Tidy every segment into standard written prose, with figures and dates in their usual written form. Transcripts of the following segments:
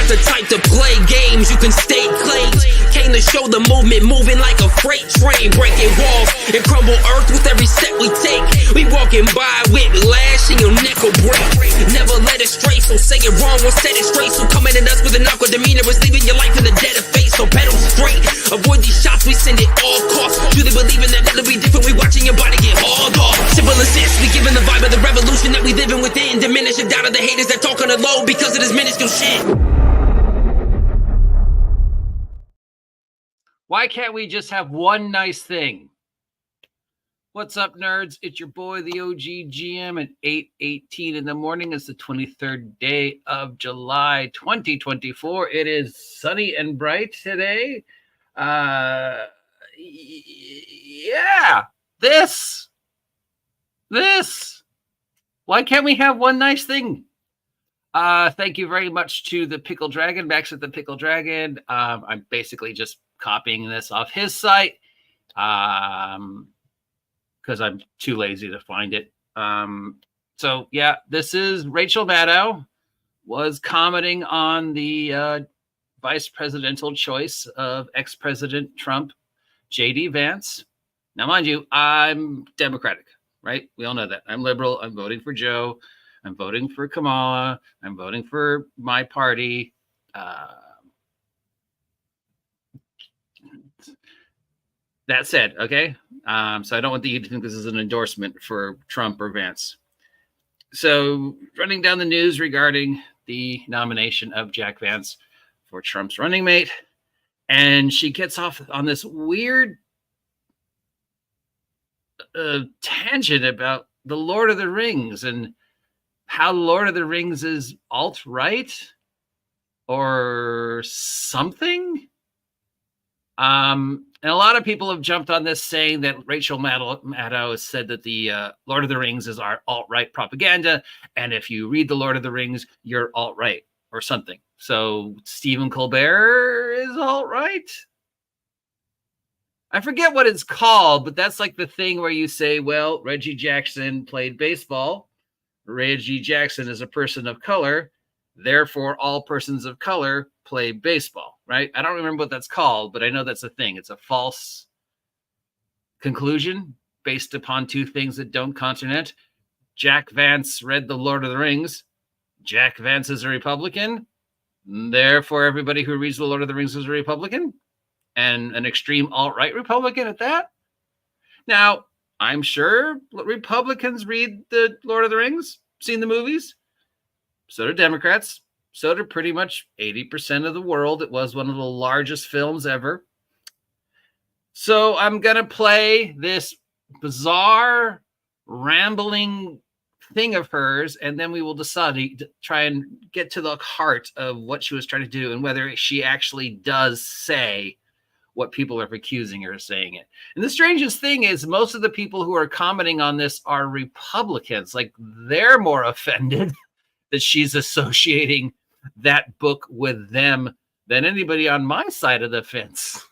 not the type to play games, you can state claims. Came to show the movement, moving like a freight train, breaking walls and crumble earth with every step we take. We walking by with lash and your neck will break. Never let it stray, so say it wrong or set it straight. So coming at us with an awkward demeanor is leaving your life in the dead of fate. So pedal straight, avoid these shots, we send it all costs. Truly believing that it'll be different, we watching your body get hauled off. Simple as this, we giving the vibe of the revolution that we living within. Diminish the doubt of the haters that talk on the low because of this minuscule shit. Why can't we just have one nice thing? What's up, nerds? It's your boy, the OG GM, at 8:18 in the morning. It's the 23rd day of July, 2024. It is sunny and bright today. Yeah, this. Why can't we have one nice thing? Thank you very much to the Pickle Dragon, Max at the Pickle Dragon. I'm basically just copying this off his site because I'm too lazy to find it. So yeah, this is Rachel Maddow was commenting on the vice presidential choice of ex-President Trump, J.D. Vance. Now, mind you, I'm Democratic, right? We all know that. I'm liberal. I'm voting for Joe. I'm voting for Kamala. I'm voting for my party. That said, okay? So I don't want you to think this is an endorsement for Trump or Vance. So running down the news regarding the nomination of Jack Vance for Trump's running mate, and she gets off on this weird tangent about the Lord of the Rings and how Lord of the Rings is alt-right or something. And a lot of people have jumped on this saying that Rachel Maddow has said that the Lord of the Rings is our alt-right propaganda. And if you read the Lord of the Rings, you're alt-right or something. So Stephen Colbert is alt-right. I forget what it's called, but that's like the thing where you say, well, Reggie Jackson played baseball. Reggie Jackson is a person of color. Therefore, all persons of color play baseball, right? I don't remember what that's called, but I know that's a thing. It's a false conclusion based upon two things that don't continent. Jack Vance read The Lord of the Rings. Jack Vance is a Republican. Therefore, everybody who reads The Lord of the Rings is a Republican, and an extreme alt-right Republican at that. Now, I'm sure Republicans read The Lord of the Rings, seen the movies. So do Democrats. So do pretty much 80% of the world. It was one of the largest films ever. So I'm going to play this bizarre, rambling thing of hers, and then we will decide to try and get to the heart of what she was trying to do and whether she actually does say what people are accusing her of saying it. And the strangest thing is most of the people who are commenting on this are Republicans. Like, they're more offended that she's associating that book with them than anybody on my side of the fence.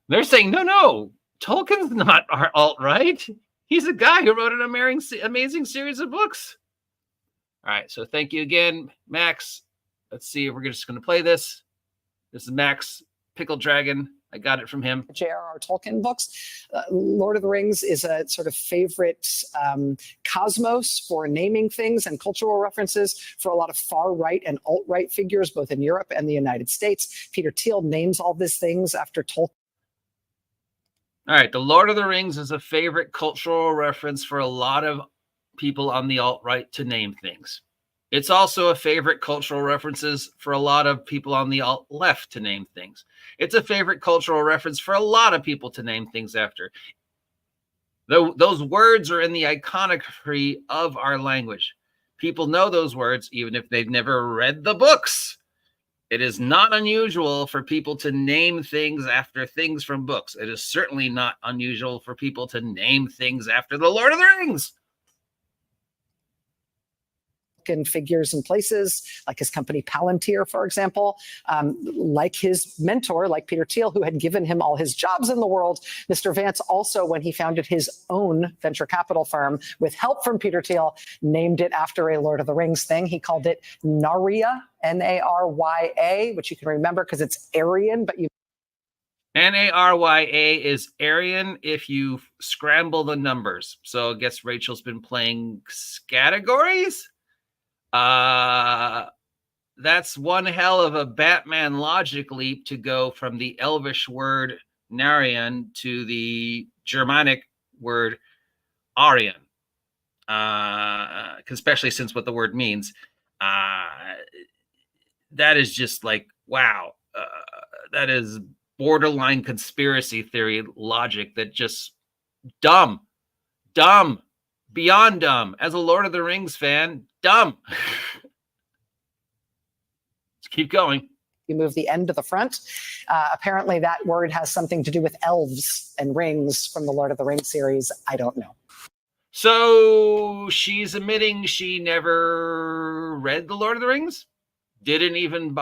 They're saying, no, Tolkien's not our alt-right. He's a guy who wrote an amazing series of books. All right, so thank you again, Max. Let's see if we're just going to play this. This is Max Pickle Dragon. I got it from him. J.R.R. Tolkien books. Lord of the Rings is a sort of favorite cosmos for naming things and cultural references for a lot of far-right and alt-right figures, both in Europe and the United States. Peter Thiel names all these things after Tolkien. All right, The Lord of the Rings is a favorite cultural reference for a lot of people on the alt-right to name things. It's also a favorite cultural references for a lot of people on the alt-left to name things. It's a favorite cultural reference for a lot of people to name things after. Those words are in the iconography of our language. People know those words even if they've never read the books. It is not unusual for people to name things after things from books. It is certainly not unusual for people to name things after The Lord of the Rings. in figures and places, like his company Palantir, for example. Like his mentor, like Peter Thiel, who had given him all his jobs in the world, Mr. Vance also, when he founded his own venture capital firm with help from Peter Thiel, named it after a Lord of the Rings thing. He called it Narya, Narya, which you can remember because it's Aryan, but you Narya is Aryan if you scramble the numbers. So I guess Rachel's been playing categories. That's one hell of a Batman logic leap to go from the Elvish word Narian to the Germanic word Aryan. Especially since what the word means. That is just like, wow. That is borderline conspiracy theory logic that just dumb, beyond dumb. As a Lord of the Rings fan, dumb. Let's keep going. You move the end to the front. Apparently that word has something to do with elves and rings from the Lord of the Rings series. I don't know. So she's admitting she never read the Lord of the Rings? Didn't even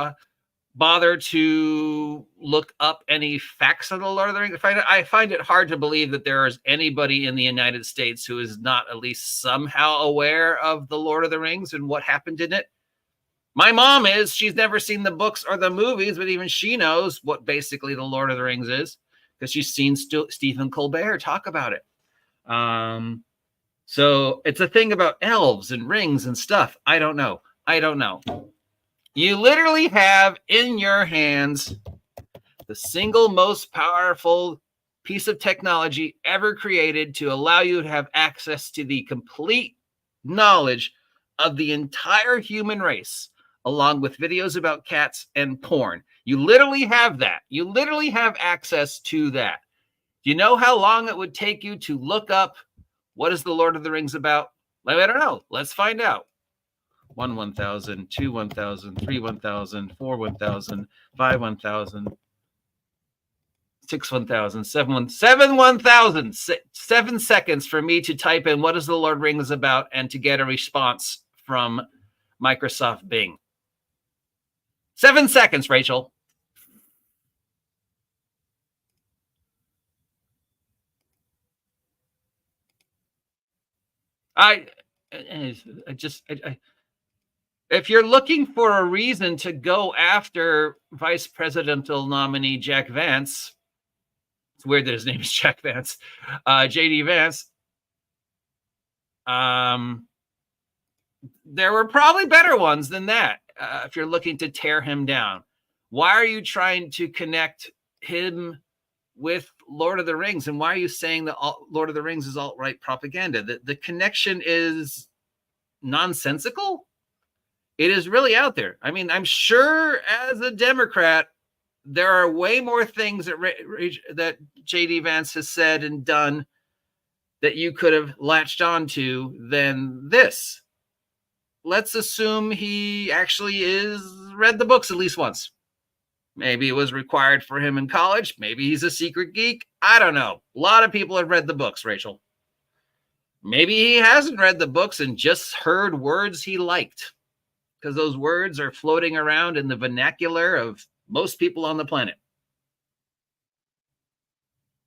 bother to look up any facts on the Lord of the Rings? I find it hard to believe that there is anybody in the United States who is not at least somehow aware of the Lord of the Rings and what happened in it. My mom is. She's never seen the books or the movies, but even she knows what basically the Lord of the Rings is because she's seen Stephen Colbert talk about it. So it's a thing about elves and rings and stuff. I don't know. You literally have in your hands the single most powerful piece of technology ever created to allow you to have access to the complete knowledge of the entire human race, along with videos about cats and porn. You literally have that. You literally have access to that. Do you know how long it would take you to look up what is the Lord of the Rings about? I don't know. Let's find out. 1 1,000, 2 1,000, 3 1,000, 4 1,000, 5 1,000, 6 1,000, 7 1,000. 7 seconds for me to type in what is the Lord of the Rings about and to get a response from Microsoft Bing. 7 seconds, Rachel. If you're looking for a reason to go after vice presidential nominee Jack Vance, it's weird that his name is Jack Vance, JD Vance, there were probably better ones than that. If you're looking to tear him down, why are you trying to connect him with Lord of the Rings? And why are you saying that Lord of the Rings is alt-right propaganda? The connection is nonsensical. It is really out there. I mean, I'm sure as a Democrat, there are way more things that J.D. Vance has said and done that you could have latched onto than this. Let's assume he actually read the books at least once. Maybe it was required for him in college. Maybe he's a secret geek. I don't know. A lot of people have read the books, Rachel. Maybe he hasn't read the books and just heard words he liked, because those words are floating around in the vernacular of most people on the planet.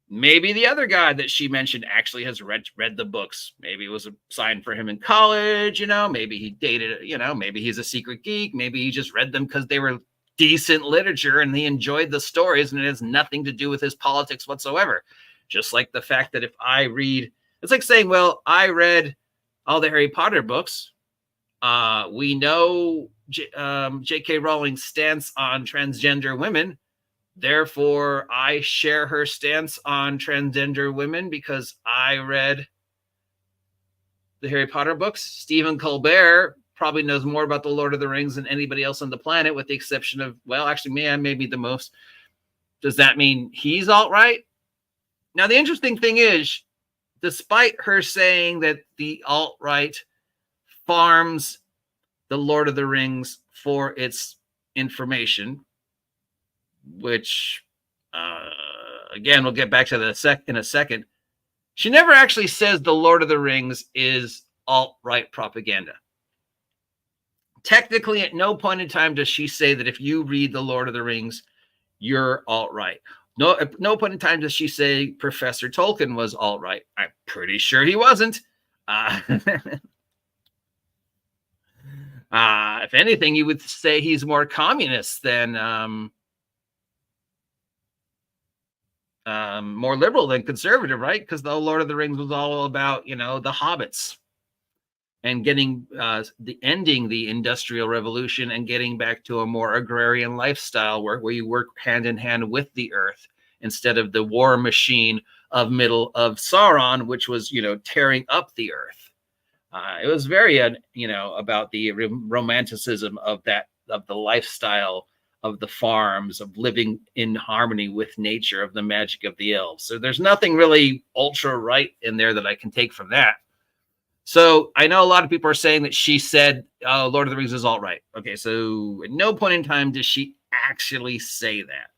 Maybe the other guy that she mentioned actually has read the books. Maybe it was a sign for him in college, maybe he dated, maybe he's a secret geek. Maybe he just read them because they were decent literature and he enjoyed the stories and it has nothing to do with his politics whatsoever. Just like the fact that if I read, it's like saying, well, I read all the Harry Potter books. We know J.K. Rowling's stance on transgender women. Therefore, I share her stance on transgender women because I read the Harry Potter books. Stephen Colbert probably knows more about the Lord of the Rings than anybody else on the planet, with the exception of, well, actually, maybe the most. Does that mean he's alt-right? Now, the interesting thing is, despite her saying that the alt-right farms the Lord of the Rings for its information, which, again, we'll get back to that in a second. She never actually says the Lord of the Rings is alt-right propaganda. Technically, at no point in time does she say that if you read The Lord of the Rings, you're alt-right. No, at no point in time does she say Professor Tolkien was alt-right. I'm pretty sure he wasn't. If anything, you would say he's more communist than more liberal than conservative, right? Because the Lord of the Rings was all about, you know, the hobbits and getting ending the Industrial Revolution and getting back to a more agrarian lifestyle where you work hand in hand with the earth instead of the war machine of Sauron, which was, you know, tearing up the earth. It was very, you know, about the romanticism of the lifestyle of the farms, of living in harmony with nature, of the magic of the elves. So there's nothing really ultra right in there that I can take from that. So I know a lot of people are saying that she said, oh, Lord of the Rings is alt right. Okay, so at no point in time does she actually say that.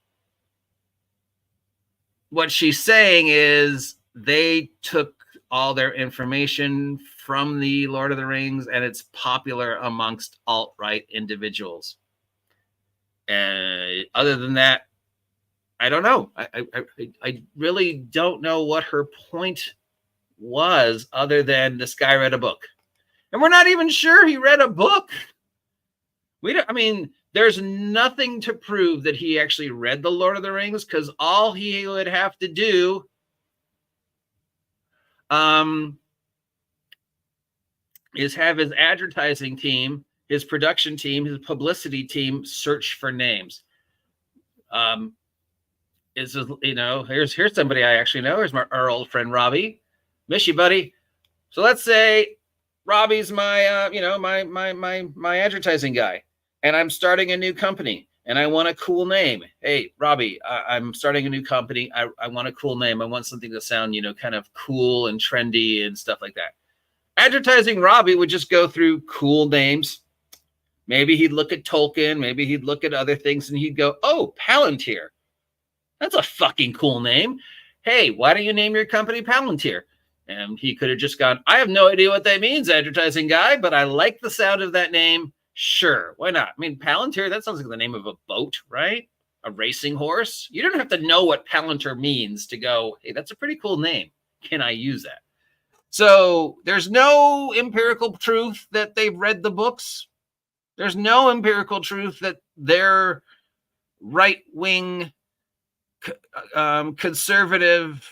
What she's saying is they took all their information from the Lord of the Rings and it's popular amongst alt-right individuals. And other than that, I don't know. I really don't know what her point was other than this guy read a book. And we're not even sure he read a book. I mean, there's nothing to prove that he actually read the Lord of the Rings, because all he would have to do is have his advertising team, his production team, his publicity team search for names. You know, here's somebody I actually know. Here's our old friend Robbie. Miss you, buddy. So let's say Robbie's my my advertising guy, and I'm starting a new company and I want a cool name. Hey, Robbie, I'm starting a new company. I want a cool name. I want something to sound, you know, kind of cool and trendy and stuff like that. Advertising Robbie would just go through cool names. Maybe he'd look at Tolkien. Maybe he'd look at other things and he'd go, oh, Palantir. That's a fucking cool name. Hey, why don't you name your company Palantir? And he could have just gone, I have no idea what that means, advertising guy, but I like the sound of that name. Sure, why not? I mean, Palantir, that sounds like the name of a boat, right? A racing horse. You don't have to know what Palantir means to go, hey, that's a pretty cool name. Can I use that? So there's no empirical truth that they've read the books. There's no empirical truth that their right-wing conservative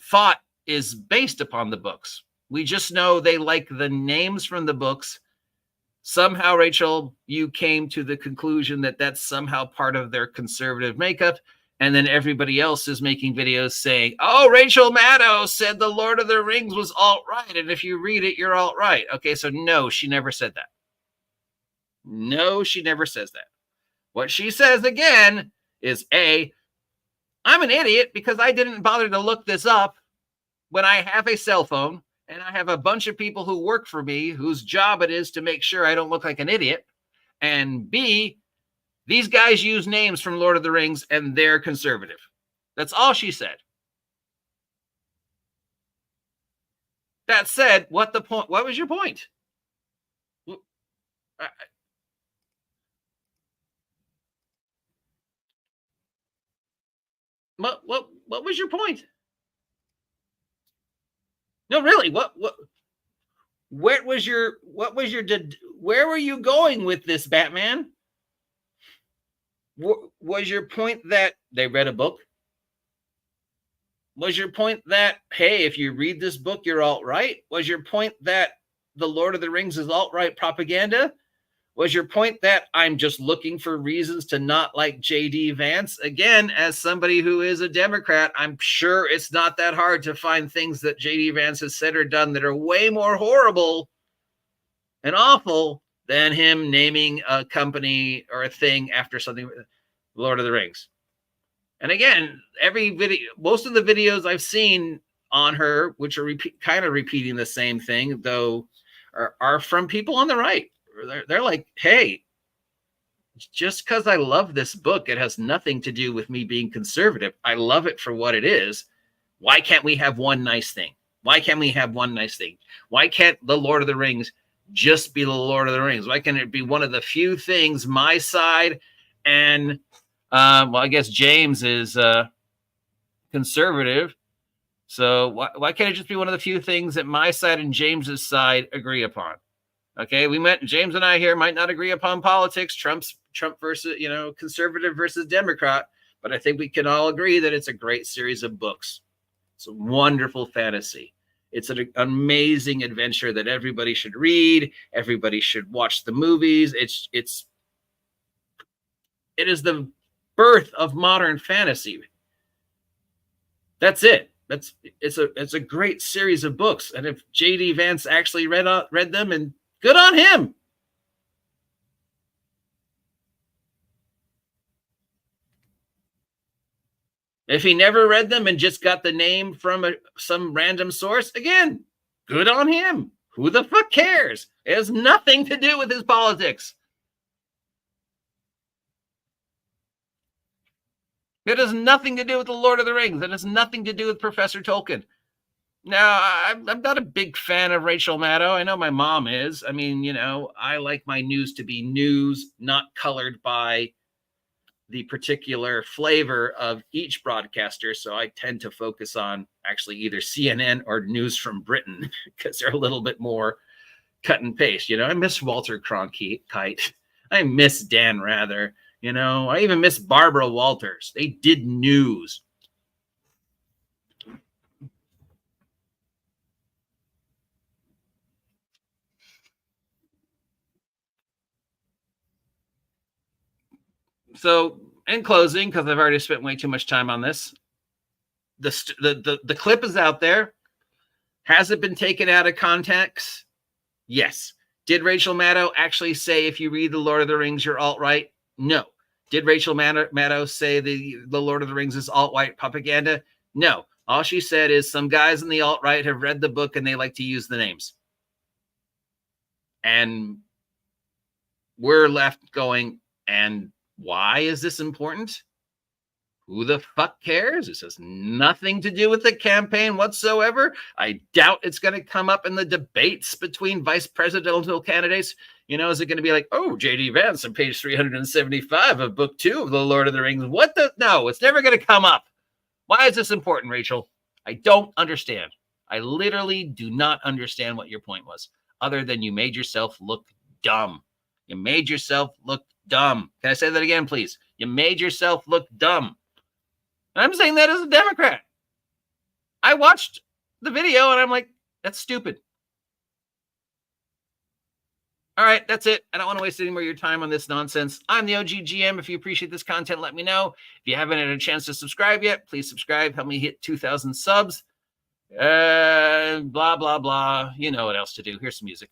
thought is based upon the books. We just know they like the names from the books. Somehow, Rachel, you came to the conclusion that that's somehow part of their conservative makeup. And then everybody else is making videos saying, oh, Rachel Maddow said the Lord of the Rings was alt-right. And if you read it, you're alt-right. Okay, so no, she never said that. No, she never says that. What she says again is, A, I'm an idiot because I didn't bother to look this up when I have a cell phone and I have a bunch of people who work for me whose job it is to make sure I don't look like an idiot. And B, these guys use names from Lord of the Rings and they're conservative. That's all she said. That said, what was your point? What was your point? No, really, where were you going with this, Batman? Was your point that they read a book? Was your point that, hey, if you read this book, you're alt-right? Was your point that the Lord of the Rings is alt-right propaganda? Was your point that I'm just looking for reasons to not like J.D. Vance? Again, as somebody who is a Democrat, I'm sure it's not that hard to find things that J.D. Vance has said or done that are way more horrible and awful than him naming a company or a thing after something, Lord of the Rings. And again, most of the videos I've seen on her, which are kind of repeating the same thing, though, are from people on the right. They're like, hey, just because I love this book, it has nothing to do with me being conservative. I love it for what it is. Why can't we have one nice thing? Why can't we have one nice thing? Why can't the Lord of the Rings just be the Lord of the Rings? Why can't it be one of the few things my side and, well, I guess James is conservative. So why can't it just be one of the few things that my side and James's side agree upon? Okay, James and I here might not agree upon politics, Trump versus, conservative versus Democrat, but I think we can all agree that it's a great series of books. It's a wonderful fantasy. It's an amazing adventure that everybody should read. Everybody should watch the movies. It is the birth of modern fantasy. That's it. It's a great series of books. And if J.D. Vance actually read them, and good on him. If he never read them and just got the name from some random source, again, good on him. Who the fuck cares? It has nothing to do with his politics. It has nothing to do with the Lord of the Rings. It has nothing to do with Professor Tolkien. Now, I'm not a big fan of Rachel Maddow. I know my mom is. I mean, I like my news to be news, not colored by the particular flavor of each broadcaster. So I tend to focus on actually either CNN or news from Britain because they're a little bit more cut and paste. I miss Walter Cronkite. I miss Dan Rather. I even miss Barbara Walters. They did news. So, in closing, because I've already spent way too much time on this, the clip is out there. Has it been taken out of context? Yes. Did Rachel Maddow actually say if you read The Lord of the Rings, you're alt-right? No. Did Rachel Maddow say the Lord of the Rings is alt-right propaganda? No. All she said is some guys in the alt-right have read the book and they like to use the names. And we're left going, and why is this important? Who the fuck cares? This has nothing to do with the campaign whatsoever. I doubt it's going to come up in the debates between vice presidential candidates. Is it going to be like, oh, J.D. Vance on page 375 of book 2 of The Lord of the Rings? No, it's never going to come up. Why is this important, Rachel? I don't understand. I literally do not understand what your point was, other than you made yourself look dumb. You made yourself look dumb. Can I say that again, please? You made yourself look dumb. And I'm saying that as a Democrat. I watched the video and I'm like, that's stupid. All right, that's it. I don't want to waste any more of your time on this nonsense. I'm the OG GM. If you appreciate this content, let me know. If you haven't had a chance to subscribe yet, please subscribe. Help me hit 2,000 subs. Blah, blah, blah. You know what else to do. Here's some music.